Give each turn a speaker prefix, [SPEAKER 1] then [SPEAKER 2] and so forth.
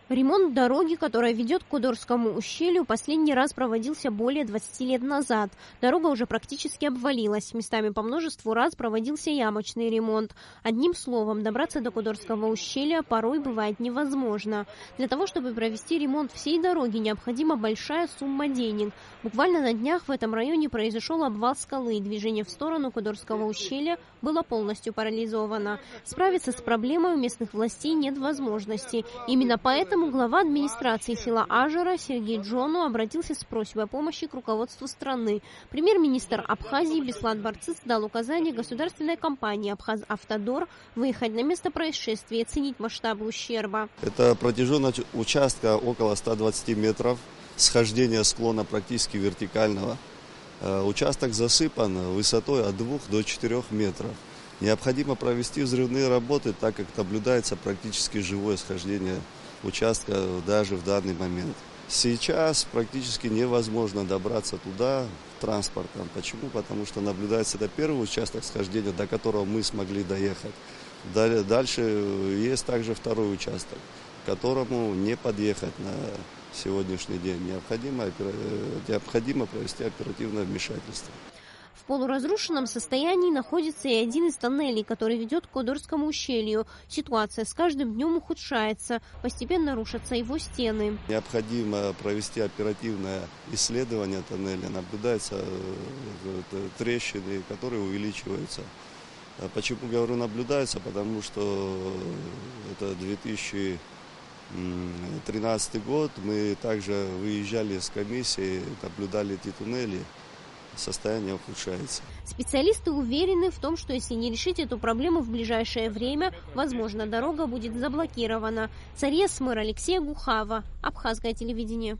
[SPEAKER 1] Ремонт дороги, которая ведет к Кудорскому ущелью, последний раз проводился более 20 лет назад. Дорога уже практически обвалилась. Местами по множеству раз проводился ямочный ремонт. Одним словом, добраться до Кудорского ущелья порой бывает невозможно. Для того, чтобы провести ремонт всей дороги, необходима большая сумма денег. Буквально на днях в этом районе произошел обвал скалы, и движение в сторону Кудорского ущелья было полностью парализовано. Справиться с проблемой у местных властей нет возможности. Именно поэтому глава администрации села Ажара Сергей Джону обратился с просьбой о помощи к руководству страны. Премьер-министр Абхазии Беслан Барцыц дал указание государственной компании «Абхазавтодор» выехать на место происшествия и оценить масштабы ущерба.
[SPEAKER 2] Это протяженность участка около 120 метров, схождение склона практически вертикального. Участок засыпан высотой от 2 до 4 метров. Необходимо провести взрывные работы, так как наблюдается практически живое схождение участка даже в данный момент. Сейчас практически невозможно добраться туда транспортом. Почему? Потому что наблюдается это первый участок схождения, до которого мы смогли доехать. Дальше есть также второй участок, к которому не подъехать на сегодняшний день. Необходимо провести оперативное вмешательство.
[SPEAKER 1] В полуразрушенном состоянии находится и один из тоннелей, который ведет к Кудорскому ущелью. Ситуация с каждым днем ухудшается, постепенно рушатся его стены.
[SPEAKER 2] Необходимо провести оперативное исследование тоннеля. Наблюдаются трещины, которые увеличиваются. Почему говорю наблюдаются? Потому что это 2013 год. Мы также выезжали с комиссией, наблюдали эти туннели. Состояние ухудшается.
[SPEAKER 1] Специалисты уверены в том, что если не решить эту проблему в ближайшее время, возможно, дорога будет заблокирована. Царьесмыр, Алексей Гухава, Абхазское телевидение.